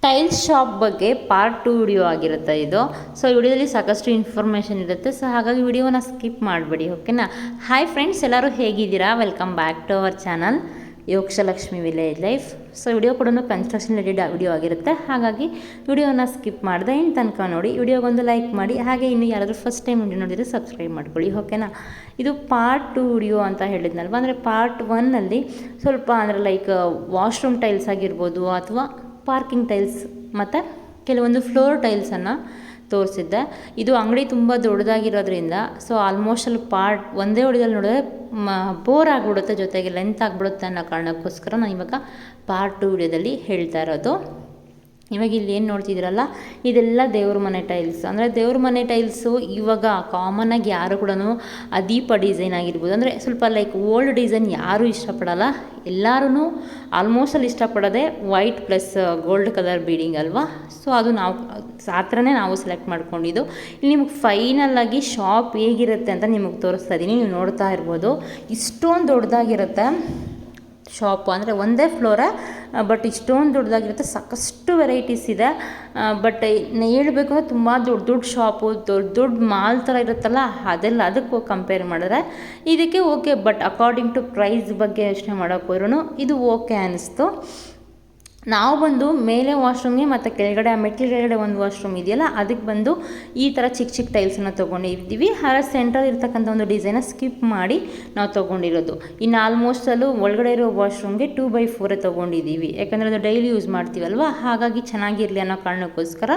Tiles shop ಬಗ್ಗೆ part 2 video ಆಗಿರುತ್ತೆ ಇದು. ಸೊ ಈ ವಿಡಿಯೋದಲ್ಲಿ ಸಾಕಷ್ಟು ಇನ್ಫಾರ್ಮೇಷನ್ ಇರುತ್ತೆ. ಸೊ ಹಾಗಾಗಿ ವಿಡಿಯೋನ ಸ್ಕಿಪ್ ಮಾಡಬೇಡಿ, ಓಕೆನಾ. ಹಾಯ್ ಫ್ರೆಂಡ್ಸ್, ಎಲ್ಲರೂ ಹೇಗಿದ್ದೀರಾ? Welcome back to our channel Yokshalakshmi village life. So video ಕೂಡ ಕನ್ಸ್ಟ್ರಕ್ಷನ್ ರಿಲೇಟೆಡ್ ವಿಡಿಯೋ ಆಗಿರುತ್ತೆ. ಹಾಗಾಗಿ ವಿಡಿಯೋನ ಸ್ಕಿಪ್ ಮಾಡಿದೆ ಇನ್ನು ತನಕ ನೋಡಿ. ವಿಡಿಯೋಗೊಂದು ಲೈಕ್ ಮಾಡಿ, ಹಾಗೆ ಇನ್ನು ಯಾರಾದರೂ ಫಸ್ಟ್ ಟೈಮ್ ವಿಡಿಯೋ ನೋಡಿದರೆ ಸಬ್ಸ್ಕ್ರೈಬ್ ಮಾಡ್ಕೊಳ್ಳಿ, ಓಕೆನಾ. ಇದು ಪಾರ್ಟ್ 2 ವಿಡಿಯೋ ಅಂತ ಹೇಳಿದ್ನಲ್ವ. ಅಂದರೆ ಪಾರ್ಟ್ 1ನಲ್ಲಿ ಸ್ವಲ್ಪ ಅಂದರೆ ಲೈಕ್ ವಾಶ್ರೂಮ್ ಟೈಲ್ಸ್ ಆಗಿರ್ಬೋದು, ಅಥವಾ ಪಾರ್ಕಿಂಗ್ ಟೈಲ್ಸ್ ಮತ್ತು ಕೆಲವೊಂದು ಫ್ಲೋರ್ ಟೈಲ್ಸನ್ನು ತೋರಿಸಿದ್ದೆ. ಇದು ಅಂಗಡಿ ತುಂಬ ದೊಡ್ಡದಾಗಿರೋದ್ರಿಂದ ಸೊ ಆಲ್ಮೋಸ್ಟ್ ಅಲ್ಲಿ ಪಾರ್ಟ್ ಒಂದೇ ವಿಡಿಯೋದಲ್ಲಿ ನೋಡಿದ್ರೆ ಬೋರ್ ಆಗಿಬಿಡುತ್ತೆ, ಜೊತೆಗೆ ಲೆಂತ್ ಆಗಿಬಿಡುತ್ತೆ ಅನ್ನೋ ಕಾರಣಕ್ಕೋಸ್ಕರ ನಾನು ಇವಾಗ ಪಾರ್ಟ್ 2 ವಿಡಿಯೋದಲ್ಲಿ ಹೇಳ್ತಾ ಇರೋದು. ಇವಾಗ ಇಲ್ಲಿ ಏನು ನೋಡ್ತಿದ್ದೀರಲ್ಲ, ಇದೆಲ್ಲ ದೇವ್ರ ಮನೆ ಟೈಲ್ಸ್. ಅಂದರೆ ದೇವ್ರ ಮನೆ ಟೈಲ್ಸು ಇವಾಗ ಕಾಮನ್ನಾಗಿ ಯಾರು ಕೂಡ ದೀಪ ಡಿಸೈನ್ ಆಗಿರ್ಬೋದು, ಅಂದರೆ ಸ್ವಲ್ಪ ಲೈಕ್ ಓಲ್ಡ್ ಡಿಸೈನ್ ಯಾರೂ ಇಷ್ಟಪಡಲ್ಲ. ಎಲ್ಲರೂ ಆಲ್ಮೋಸ್ಟ್ ಅಲ್ಲಿ ಇಷ್ಟಪಡೋದೆ white plus gold colour beading ಅಲ್ವಾ. ಸೊ ಅದು ನಾವು ಆ ಥರನೇ ನಾವು ಸೆಲೆಕ್ಟ್ ಮಾಡ್ಕೊಂಡಿದ್ದು. ಇಲ್ಲಿ ನಿಮಗೆ ಫೈನಲ್ಲಾಗಿ ಶಾಪ್ ಹೇಗಿರುತ್ತೆ ಅಂತ ನಿಮಗೆ ತೋರಿಸ್ತಾ ಇದ್ದೀನಿ, ನೀವು ನೋಡ್ತಾ ಇರ್ಬೋದು. ಇಷ್ಟೊಂದು ದೊಡ್ಡದಾಗಿರುತ್ತೆ ಶಾಪು, ಅಂದರೆ ಒಂದೇ ಫ್ಲೋರೇ ಬಟ್ ಇಷ್ಟೊಂದು ದೊಡ್ಡದಾಗಿರುತ್ತೆ. ಸಾಕಷ್ಟು ವೆರೈಟೀಸ್ ಇದೆ. ಬಟ್ ಹೇಳಬೇಕು ಅಂದರೆ ತುಂಬ ದೊಡ್ಡ ದೊಡ್ಡ ಶಾಪು, ದೊಡ್ಡ ದೊಡ್ಡ ಮಾಲ್ ಥರ ಇರುತ್ತಲ್ಲ, ಅದಕ್ಕೂ ಕಂಪೇರ್ ಮಾಡಿದ್ರೆ ಇದಕ್ಕೆ okay. But according to price ಬಗ್ಗೆ ಯೋಚನೆ ಮಾಡೋಕ್ಕೆ ಹೋದ್ರೂ ಇದು ಓಕೆ ಅನ್ನಿಸ್ತು. ನಾವು ಬಂದು ಮೇಲೆ ವಾಶ್ರೂಮ್ಗೆ ಮತ್ತು ಕೆಳಗಡೆ ಮೆಟ್ಲು ಕೆಳಗಡೆ ಒಂದು ವಾಶ್ರೂಮ್ ಇದೆಯಲ್ಲ, ಅದಕ್ಕೆ ಬಂದು ಈ ಥರ ಚಿಕ್ಕ ಚಿಕ್ಕ ಟೈಲ್ಸನ್ನು ತೊಗೊಂಡಿದ್ದೀವಿ. ಹಾಗೆ ಸೆಂಟ್ರಲ್ ಇರ್ತಕ್ಕಂಥ ಒಂದು ಡಿಸೈನ ಸ್ಕಿಪ್ ಮಾಡಿ ನಾವು ತೊಗೊಂಡಿರೋದು. ಇನ್ನು ಆಲ್ಮೋಸ್ಟ್ ಅಲ್ಲೂ ಒಳಗಡೆ ಇರೋ ವಾಶ್ರೂಮ್ಗೆ 2x4 ತೊಗೊಂಡಿದ್ದೀವಿ. ಯಾಕಂದರೆ ಅದು ಡೈಲಿ ಯೂಸ್ ಮಾಡ್ತೀವಲ್ವ, ಹಾಗಾಗಿ ಚೆನ್ನಾಗಿರಲಿ ಅನ್ನೋ ಕಾರಣಕ್ಕೋಸ್ಕರ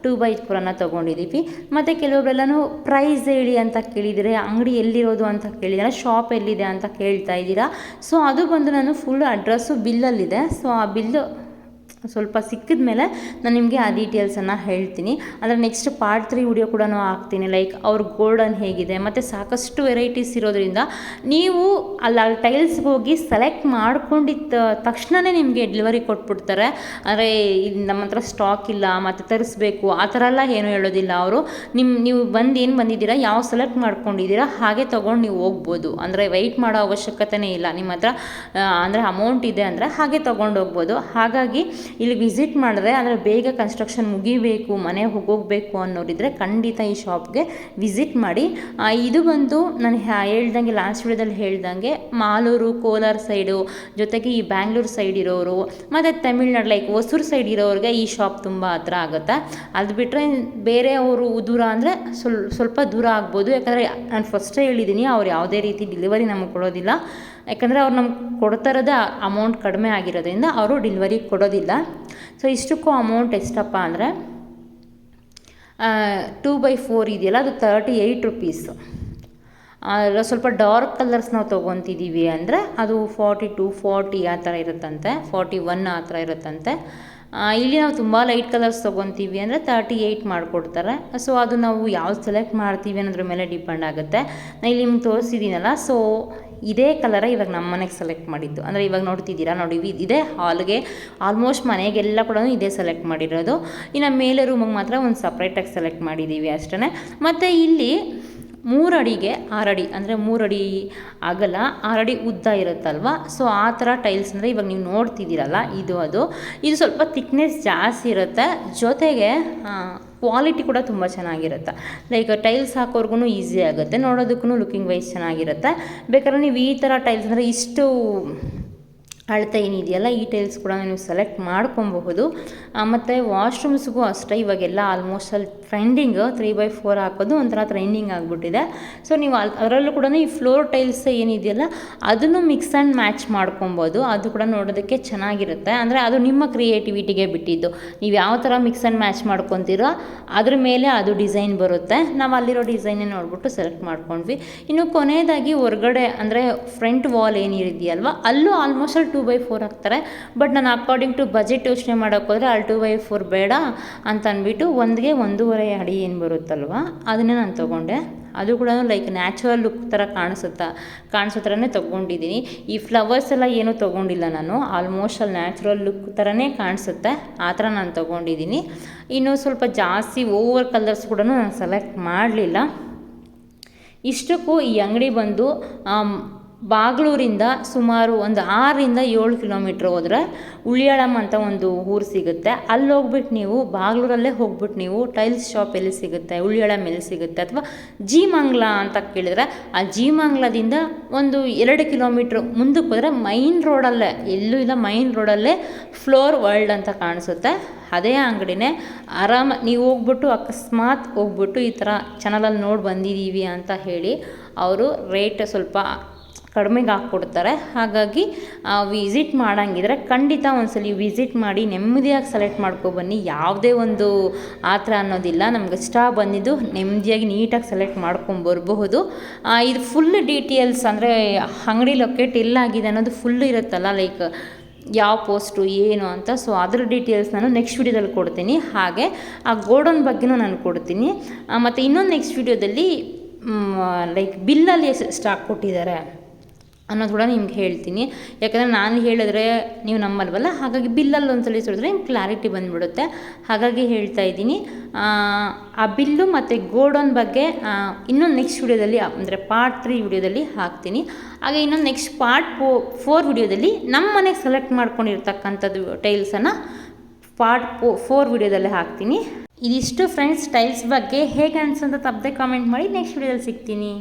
2x4 ತೊಗೊಂಡಿದ್ದೀವಿ. ಮತ್ತು ಕೆಲವೊಬ್ಬರೆಲ್ಲನೂ ಪ್ರೈಸ್ ಹೇಳಿ ಅಂತ ಕೇಳಿದರೆ, ಅಂಗಡಿ ಎಲ್ಲಿರೋದು ಅಂತ ಕೇಳಿದರೆ, ಶಾಪ್ ಎಲ್ಲಿದೆ ಅಂತ ಕೇಳ್ತಾ ಇದ್ದೀರಾ. ಸೊ ಅದು ಬಂದು ನಾನು ಫುಲ್ ಅಡ್ರೆಸ್ಸು ಬಿಲ್ಲಲ್ಲಿದೆ. ಸೊ ಆ ಬಿಲ್ಲು ಸ್ವಲ್ಪ ಸಿಕ್ಕಿದ ಮೇಲೆ ನಾನು ನಿಮಗೆ ಆ ಡೀಟೇಲ್ಸನ್ನು ಹೇಳ್ತೀನಿ. ಅಂದರೆ ನೆಕ್ಸ್ಟ್ ಪಾರ್ಟ್ 3 ವಿಡಿಯೋ ಕೂಡ ಹಾಕ್ತೀನಿ, ಲೈಕ್ ಅವ್ರ ಗೋಲ್ಡನ್ ಹೇಗಿದೆ. ಮತ್ತು ಸಾಕಷ್ಟು ವೆರೈಟೀಸ್ ಇರೋದ್ರಿಂದ ನೀವು ಅಲ್ಲಿ ಟೈಲ್ಸ್ಗೆ ಹೋಗಿ ಸೆಲೆಕ್ಟ್ ಮಾಡ್ಕೊಂಡಿದ್ದ ತಕ್ಷಣವೇ ನಿಮಗೆ ಡೆಲಿವರಿ ಕೊಟ್ಬಿಡ್ತಾರೆ. ಅಂದರೆ ನಮ್ಮ ಹತ್ರ ಸ್ಟಾಕ್ ಇಲ್ಲ ಮತ್ತು ತರಿಸ್ಬೇಕು ಆ ಥರ ಎಲ್ಲ ಏನೂ ಹೇಳೋದಿಲ್ಲ ಅವರು. ನೀವು ಏನು ಬಂದಿದ್ದೀರಾ, ಯಾವ ಸೆಲೆಕ್ಟ್ ಮಾಡ್ಕೊಂಡಿದ್ದೀರಾ ಹಾಗೆ ತೊಗೊಂಡು ನೀವು ಹೋಗ್ಬೋದು. ಅಂದರೆ ವೆಯ್ಟ್ ಮಾಡೋ ಅವಶ್ಯಕತೆಯೇ ಇಲ್ಲ. ನಿಮ್ಮ ಹತ್ರ ಅಂದರೆ ಅಮೌಂಟ್ ಇದೆ ಅಂದರೆ ಹಾಗೆ ತೊಗೊಂಡು ಹೋಗ್ಬೋದು. ಹಾಗಾಗಿ ಇಲ್ಲಿ ವಿಸಿಟ್ ಮಾಡಿದ್ರೆ, ಅಂದರೆ ಬೇಗ ಕನ್ಸ್ಟ್ರಕ್ಷನ್ ಮುಗಿಬೇಕು, ಮನೆ ಹೋಗಬೇಕು ಅನ್ನೋರಿದ್ರೆ ಖಂಡಿತ ಈ ಶಾಪ್ಗೆ ವಿಸಿಟ್ ಮಾಡಿ. ಇದು ಬಂದು ನಾನು ಹೇಳ್ದಂಗೆ ಲಾಸ್ಟ್ ವಿಡಿಯೋದಲ್ಲಿ ಹೇಳ್ದಂಗೆ ಮಾಲೂರು, ಕೋಲಾರ ಸೈಡು, ಜೊತೆಗೆ ಈ ಬ್ಯಾಂಗ್ಳೂರು ಸೈಡ್ ಇರೋರು ಮತ್ತು ತಮಿಳ್ನಾಡು ಲೈಕ್ ಹೊಸೂರು ಸೈಡ್ ಇರೋರಿಗೆ ಈ ಶಾಪ್ ತುಂಬ ಹತ್ರ ಆಗುತ್ತೆ. ಅದು ಬಿಟ್ಟರೆ ಬೇರೆ ಅವರು ದೂರ ಅಂದರೆ ಸ್ವಲ್ಪ ದೂರ ಆಗ್ಬೋದು. ಯಾಕಂದರೆ ನಾನು ಫಸ್ಟೇ ಹೇಳಿದ್ದೀನಿ, ಅವ್ರು ಯಾವುದೇ ರೀತಿ ಡೆಲಿವರಿ ನಮಗೆ ಕೊಡೋದಿಲ್ಲ. ಯಾಕಂದರೆ ಅವ್ರು ನಮ್ಗೆ ಕೊಡ್ತಾ ಇರೋದೇ ಅಮೌಂಟ್ ಕಡಿಮೆ ಆಗಿರೋದ್ರಿಂದ ಅವರು ಡೆಲಿವರಿ ಕೊಡೋದಿಲ್ಲ. ಸೊ ಇಷ್ಟಕ್ಕೂ ಅಮೌಂಟ್ ಎಷ್ಟಪ್ಪ ಅಂದರೆ 2x4 ಇದೆಯಲ್ಲ, ಅದು 38 ರುಪೀಸು. ಸ್ವಲ್ಪ ಡಾರ್ಕ್ ಕಲರ್ಸ್ ನಾವು ತೊಗೊತಿದ್ದೀವಿ ಅಂದರೆ ಅದು 42, 40 ಆ ಥರ ಇರುತ್ತಂತೆ, 41 ಆ ಥರ ಇರುತ್ತಂತೆ. ಇಲ್ಲಿ ನಾವು ತುಂಬ ಲೈಟ್ ಕಲರ್ಸ್ ತೊಗೊತೀವಿ ಅಂದರೆ 38 ಮಾಡಿಕೊಡ್ತಾರೆ. ಸೊ ಅದು ನಾವು ಯಾವ್ದು ಸೆಲೆಕ್ಟ್ ಮಾಡ್ತೀವಿ ಅನ್ನೋದ್ರ ಮೇಲೆ ಡಿಪೆಂಡ್ ಆಗುತ್ತೆ. ನಾನು ಇಲ್ಲಿ ನಿಮ್ಗೆ ತೋರಿಸಿದ್ದೀನಲ್ಲ, ಸೊ ಇದೇ ಕಲರ ಇವಾಗ ನಮ್ಮ ಮನೆಗೆ ಸೆಲೆಕ್ಟ್ ಮಾಡಿದ್ದು. ಅಂದರೆ ಇವಾಗ ನೋಡ್ತಿದ್ದೀರಾ ನೋಡಿ, ಇದೇ ಹಾಲ್ಗೆ ಆಲ್ಮೋಸ್ಟ್ ಮನೆಗೆಲ್ಲ ಕೂಡ ಇದೇ ಸೆಲೆಕ್ಟ್ ಮಾಡಿರೋದು. ಇನ್ನು ಮೇಲೆ ರೂಮಿಗೆ ಮಾತ್ರ ಒಂದು ಸಪ್ರೇಟಾಗಿ ಸೆಲೆಕ್ಟ್ ಮಾಡಿದ್ದೀವಿ ಅಷ್ಟೇ. ಮತ್ತು ಇಲ್ಲಿ 3 ಅಡಿಗೆ 6 ಅಡಿ, ಅಂದರೆ 3 ಅಡಿ ಅಗಲ 6 ಅಡಿ ಉದ್ದ ಇರುತ್ತಲ್ವ. ಸೊ ಆ ಥರ ಟೈಲ್ಸ್ ಅಂದರೆ ಇವಾಗ ನೀವು ನೋಡ್ತಿದ್ದೀರಲ್ಲ, ಇದು ಸ್ವಲ್ಪ ಥಿಕ್ನೆಸ್ ಜಾಸ್ತಿ ಇರುತ್ತೆ. ಜೊತೆಗೆ ಕ್ವಾಲಿಟಿ ಕೂಡ ತುಂಬ ಚೆನ್ನಾಗಿರುತ್ತೆ. ಲೈಕ್ ಟೈಲ್ಸ್ ಹಾಕೋರ್ಗು ಈಸಿ ಆಗುತ್ತೆ, ನೋಡೋದಕ್ಕೂ ಲುಕಿಂಗ್ ವೈಸ್ ಚೆನ್ನಾಗಿರುತ್ತೆ. ಬೇಕಾದ್ರೆ ನೀವು ಈ ಥರ ಟೈಲ್ಸ್ ಅಂದರೆ ಇಷ್ಟು ಅಳತೆ ಏನಿದೆಯಲ್ಲ, ಈ ಟೈಲ್ಸ್ ಕೂಡ ನೀವು ಸೆಲೆಕ್ಟ್ ಮಾಡ್ಕೊಬಹುದು. ಮತ್ತು ವಾಶ್ರೂಮ್ಸ್ಗೂ ಅಷ್ಟೇ ಇವಾಗೆಲ್ಲ ಆಲ್ಮೋಸ್ಟ್ ಅಲ್ಲಿ ಟ್ರೆಂಡಿಂಗ್ 3x4 ಹಾಕೋದು ಒಂಥರ ಟ್ರೆಂಡಿಂಗ್ ಆಗಿಬಿಟ್ಟಿದೆ. ಸೊ ನೀವು ಅದರಲ್ಲೂ ಕೂಡ ಈ ಫ್ಲೋರ್ ಟೈಲ್ಸ್ ಏನಿದೆಯಲ್ಲ ಅದನ್ನು ಮಿಕ್ಸ್ ಆ್ಯಂಡ್ ಮ್ಯಾಚ್ ಮಾಡ್ಕೊಬೋದು. ಅದು ಕೂಡ ನೋಡೋದಕ್ಕೆ ಚೆನ್ನಾಗಿರುತ್ತೆ. ಅಂದರೆ ಅದು ನಿಮ್ಮ ಕ್ರಿಯೇಟಿವಿಟಿಗೆ ಬಿಟ್ಟಿದ್ದು, ನೀವು ಯಾವ ಥರ ಮಿಕ್ಸ್ ಆ್ಯಂಡ್ ಮ್ಯಾಚ್ ಮಾಡ್ಕೊತೀರೋ ಅದ್ರ ಮೇಲೆ ಅದು ಡಿಸೈನ್ ಬರುತ್ತೆ. ನಾವು ಅಲ್ಲಿರೋ ಡಿಸೈನೇ ನೋಡಿಬಿಟ್ಟು ಸೆಲೆಕ್ಟ್ ಮಾಡ್ಕೊಂಡ್ವಿ. ಇನ್ನು ಕೊನೆಯದಾಗಿ ಹೊರಗಡೆ ಅಂದರೆ ಫ್ರಂಟ್ ವಾಲ್ ಏನಿದೆಯಲ್ವ, ಅಲ್ಲೂ ಆಲ್ಮೋಸ್ಟ್ ಅಲ್ಲಿ 2x4 ಹಾಕ್ತಾರೆ. ಬಟ್ ನಾನು ಅಕಾರ್ಡಿಂಗ್ ಟು ಬಜೆಟ್ ಯೋಚನೆ ಮಾಡೋಕ್ಕೋದ್ರೆ ಅಲ್ಲಿ 2x4 ಬೇಡ ಅಂತ ಅಂದ್ಬಿಟ್ಟು 1.5 ಅಡಿ ಏನು ಬರುತ್ತಲ್ವ ಅದನ್ನೇ ನಾನು ತೊಗೊಂಡೆ. ಅದು ಕೂಡ ಲೈಕ್ ನ್ಯಾಚುರಲ್ ಲುಕ್ ಥರ ಕಾಣಿಸೋ ಥರನೇ ತೊಗೊಂಡಿದ್ದೀನಿ. ಈ ಫ್ಲವರ್ಸ್ ಎಲ್ಲ ಏನೂ ತೊಗೊಂಡಿಲ್ಲ ನಾನು, ಆಲ್ಮೋಸ್ಟ್ ಅಲ್ಲಿ ನ್ಯಾಚುರಲ್ ಲುಕ್ ಥರನೇ ಕಾಣಿಸುತ್ತೆ ಆ ಥರ ನಾನು ತೊಗೊಂಡಿದ್ದೀನಿ. ಇನ್ನು ಸ್ವಲ್ಪ ಜಾಸ್ತಿ ಓವರ್ ಕಲರ್ಸ್ ಕೂಡ ನಾನು ಸೆಲೆಕ್ಟ್ ಮಾಡಲಿಲ್ಲ. ಇಷ್ಟಕ್ಕೂ ಈ ಅಂಗಡಿ ಬಂದು ಬಾಗ್ಲೂರಿಂದ ಸುಮಾರು ಒಂದು 6-7 ಕಿಲೋಮೀಟ್ರ್ ಹೋದರೆ ಉಳಿಯಾಳಂ ಅಂತ ಒಂದು ಊರು ಸಿಗುತ್ತೆ. ಅಲ್ಲಿ ಹೋಗ್ಬಿಟ್ಟು ನೀವು ಬಾಗ್ಲೂರಲ್ಲೇ ಹೋಗ್ಬಿಟ್ಟು ನೀವು ಟೈಲ್ಸ್ ಶಾಪ್ ಎಲ್ಲಿ ಸಿಗುತ್ತೆ, ಉಳಿಯಾಳಂ ಎಲ್ಲಿ ಸಿಗುತ್ತೆ, ಅಥವಾ ಜೀಮಂಗ್ಲ ಅಂತ ಕೇಳಿದ್ರೆ ಆ ಜೀಮಂಗ್ಲದಿಂದ ಒಂದು 2 ಕಿಲೋಮೀಟ್ರ್ ಮುಂದಕ್ಕೆ ಹೋದರೆ ಮೈನ್ ರೋಡಲ್ಲೇ, ಎಲ್ಲೂ ಇಲ್ಲ, ಮೈನ್ ರೋಡಲ್ಲೇ ಫ್ಲೋರ್ ವರ್ಲ್ಡ್ ಅಂತ ಕಾಣಿಸುತ್ತೆ. ಅದೇ ಅಂಗಡಿನೇ ನೀವು ಹೋಗ್ಬಿಟ್ಟು ಅಕಸ್ಮಾತ್ ಹೋಗ್ಬಿಟ್ಟು ಈ ಥರ ಚಾನಲಲ್ಲಿ ನೋಡಿ ಬಂದಿದ್ದೀವಿ ಅಂತ ಹೇಳಿ ಅವರು ರೇಟ್ ಸ್ವಲ್ಪ ಕಡಿಮೆಗೆ ಹಾಕ್ಕೊಡ್ತಾರೆ. ಹಾಗಾಗಿ ವಿಸಿಟ್ ಮಾಡೋಂಗಿದ್ರೆ ಖಂಡಿತ ಒಂದ್ಸಲಿ ವಿಸಿಟ್ ಮಾಡಿ ನೆಮ್ಮದಿಯಾಗಿ ಸೆಲೆಕ್ಟ್ ಮಾಡ್ಕೊಬನ್ನಿ. ಯಾವುದೇ ಒಂದು ಆ ಥರ ಅನ್ನೋದಿಲ್ಲ, ನಮ್ಗೆ ಇಷ್ಟ ಬಂದಿದ್ದು ನೆಮ್ಮದಿಯಾಗಿ ನೀಟಾಗಿ ಸೆಲೆಕ್ಟ್ ಮಾಡ್ಕೊಂಬರ್ಬಹುದು. ಇದು ಫುಲ್ ಡೀಟೇಲ್ಸ್ ಅಂದರೆ ಅಂಗಡಿ ಲೊಕೇಟ್ ಎಲ್ಲಾಗಿದೆ ಅನ್ನೋದು ಫುಲ್ ಇರುತ್ತಲ್ಲ, ಲೈಕ್ ಯಾವ ಪೋಸ್ಟು ಏನು ಅಂತ. ಸೊ ಅದ್ರ ಡೀಟೇಲ್ಸ್ ನಾನು ನೆಕ್ಸ್ಟ್ ವಿಡಿಯೋದಲ್ಲಿ ಕೊಡ್ತೀನಿ. ಹಾಗೆ ಆ ಗೋಡೌನ್ ಬಗ್ಗೆನೂ ನಾನು ಕೊಡ್ತೀನಿ. ಮತ್ತು ಇನ್ನೊಂದು ನೆಕ್ಸ್ಟ್ ವಿಡಿಯೋದಲ್ಲಿ ಲೈಕ್ ಬಿಲ್ಲಲ್ಲಿ ಎಷ್ಟು ಸ್ಟಾಕ್ ಕೊಟ್ಟಿದ್ದಾರೆ ಅನ್ನೋದು ಕೂಡ ನಿಮ್ಗೆ ಹೇಳ್ತೀನಿ. ಯಾಕಂದರೆ ನಾನು ಹೇಳಿದ್ರೆ ನೀವು ನಂಬಲ್ವಲ್ಲ, ಹಾಗಾಗಿ ಬಿಲ್ಲಲ್ಲಿ ಒಂದ್ಸಲ ಸುಡಿದ್ರೆ ನಿಮ್ಗೆ ಕ್ಲಾರಿಟಿ ಬಂದುಬಿಡುತ್ತೆ. ಹಾಗಾಗಿ ಹೇಳ್ತಾ ಇದ್ದೀನಿ. ಆ ಬಿಲ್ಲು ಮತ್ತು ಗೋಡೌನ್ ಬಗ್ಗೆ ಇನ್ನೊಂದು ನೆಕ್ಸ್ಟ್ ವಿಡಿಯೋದಲ್ಲಿ ಅಂದರೆ ಪಾರ್ಟ್ 3 ವಿಡಿಯೋದಲ್ಲಿ ಹಾಕ್ತೀನಿ. ಹಾಗೆ ಇನ್ನೊಂದು ನೆಕ್ಸ್ಟ್ ಪಾರ್ಟ್ 4 ವಿಡಿಯೋದಲ್ಲಿ ನಮ್ಮ ಮನೆಗೆ ಸೆಲೆಕ್ಟ್ ಮಾಡ್ಕೊಂಡಿರ್ತಕ್ಕಂಥದ್ದು ಟೈಲ್ಸನ್ನು ಪಾರ್ಟ್ 4 ವಿಡಿಯೋದಲ್ಲಿ ಹಾಕ್ತೀನಿ. ಇದಿಷ್ಟು ಫ್ರೆಂಡ್ಸ್ ಟೈಲ್ಸ್ ಬಗ್ಗೆ. ಹೇಗೆ ಅನಿಸಂತ ತಪ್ಪದೆ ಕಾಮೆಂಟ್ ಮಾಡಿ. ನೆಕ್ಸ್ಟ್ ವಿಡಿಯೋದಲ್ಲಿ ಸಿಗ್ತೀನಿ.